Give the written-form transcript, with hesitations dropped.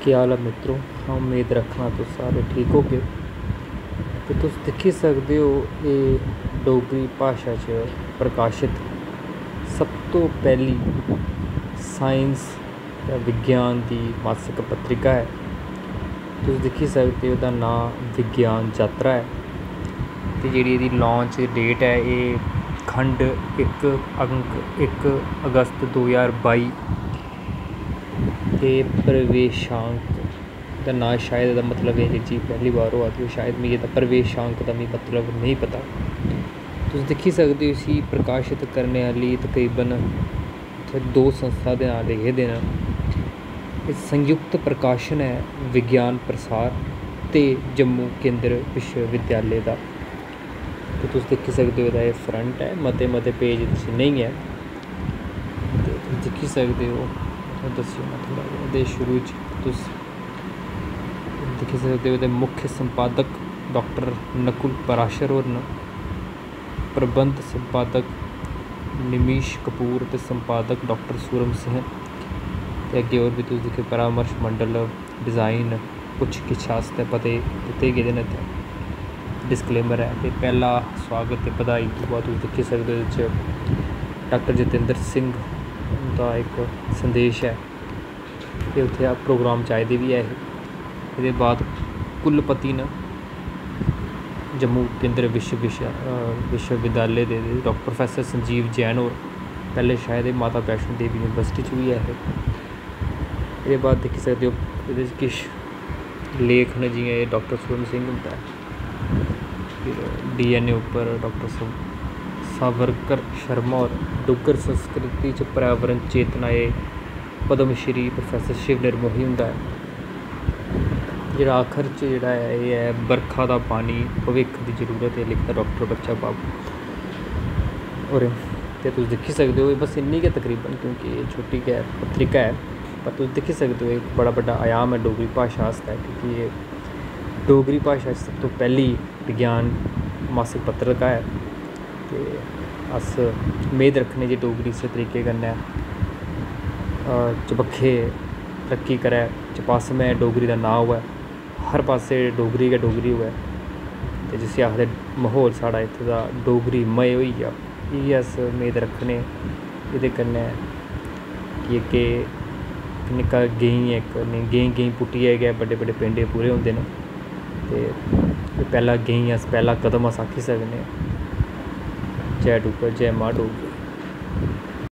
क्या हाल है मित्रों। हाँ उम्मीद रखना तुस सारे ठीक होगे। तो तुस दिक्खी सकदे हो ये डोगरी भाशा च प्रकाशित सब तो पहली साइंस या विज्ञान की मासिक पत्रिका है। तुस दिक्खी सकदे हो ओह्दा नांऽ विज्ञान यात्रा है। तो जी इसकी लॉन्च डेट है ये खंड 1 अगस्त 2022 ते प्रवेशांक का नाम शायद एह्दा मतलब एह् चीज़ पहली बार होआ दी शायद मिगी एह्दा प्रवेशांक का मिगी मतलब नहीं पता। तुस दिक्खी सकदे हो इसी प्रकाशित करने आह्ली तकरीबन इत्थै 2 संस्था दे नांऽ लिखे दे न। एह् संयुक्त प्रकाशन है विज्ञान प्रसार ते जम्मू केंद्र विश्वविद्यालय दा। तो तुस दिक्खी सकदे हो एह्दा एह् फ्रंट है, मते पेज इत्थै नेईं है। ते तुस दिक्खी सकदे हो दस्सियो मैं थोह्ड़ा एह्दे शुरू च तुस दिक्खी सकदे हो एह्दे मुख्य संपादक डॉक्टर नकुल पराशर होर न, प्रबंध संपादक निमीश कपूर ते संपादक डॉक्टर सूरम सिंह। ते अग्गें होर भी तुस दिक्खो परामर्श मंडल डिज़ाइन कुछ किश आस्तै पते दित्ते गेदे न। इत्थै डिस्कलेमर है ते पहला स्वागत ते बधाई दूआ तुस दिक्खी सकदे हो एह्दे च डॉक्टर जितेंद्र सिंह दा एक संदेश है ते उत्थै प्रोग्राम चाहिदे भी है। एह्दे बाद कुलपति न जम्मू केंद्र विश्वविद्यालय दे डॉक्टर प्रोफैसर संजीव जैन होर, पैह्ले शायद एह् माता वैष्णो देवी यूनिवर्सिटी च बी ऐ हे। एह्दे बाद दिक्खी सकदे हो एह्दे च किश लेख न जियां एह् डॉक्टर सूरम सिंह हुंदा ऐ, फिर DNA उप्पर डॉक्टर सावरकर शर्मा होर, डुग्गर संस्कृति च पर्यावरण चेतना एह् पद्मश्री प्रोफैसर शिव निर्मोही हुंदा है। जेह्ड़ा आखर च जेह्ड़ा है एह् है बरखा दा पानी भविक्ख दी जरूरत है, लिखदा डॉक्टर बच्चा बाबू होरें। ते तुस दिक्खी सकदे हो बस इन्नी गै तकरीबन, क्योंकि एह् छोटी गै पत्रिका है, पर तुस दिक्खी सकदे हो एक बड़ा बड्डा आयाम है डोगरी भाशा आस्तै, क्योंकि एह् डोगरी भाशा च सब तो पैह्ली विज्ञान मासिक पत्रिका है। ते अस उम्मीद रखने जे डोगरी इस्सै तरीके कन्नै चबक्खै तरक्की करै, चपासमै डोगरी दा नांऽ होऐ, हर पासे डोगरी गै डोगरी होऐ, ते जिसी आखदे म्हौल साढ़ा इत्थूं दा डोगरीमय होई जा। इ'यै अस उम्मीद रक्खने। एह्दे कन्नै कि अग्गें निक्का गेईं पुट्टियै गै बड्डे पिंड पूरे होंदे न। ते पैह्ला गेईं अस पैह्ला कदम अस आक्खी सकने। जय डुग्गर जय मां डोगरी।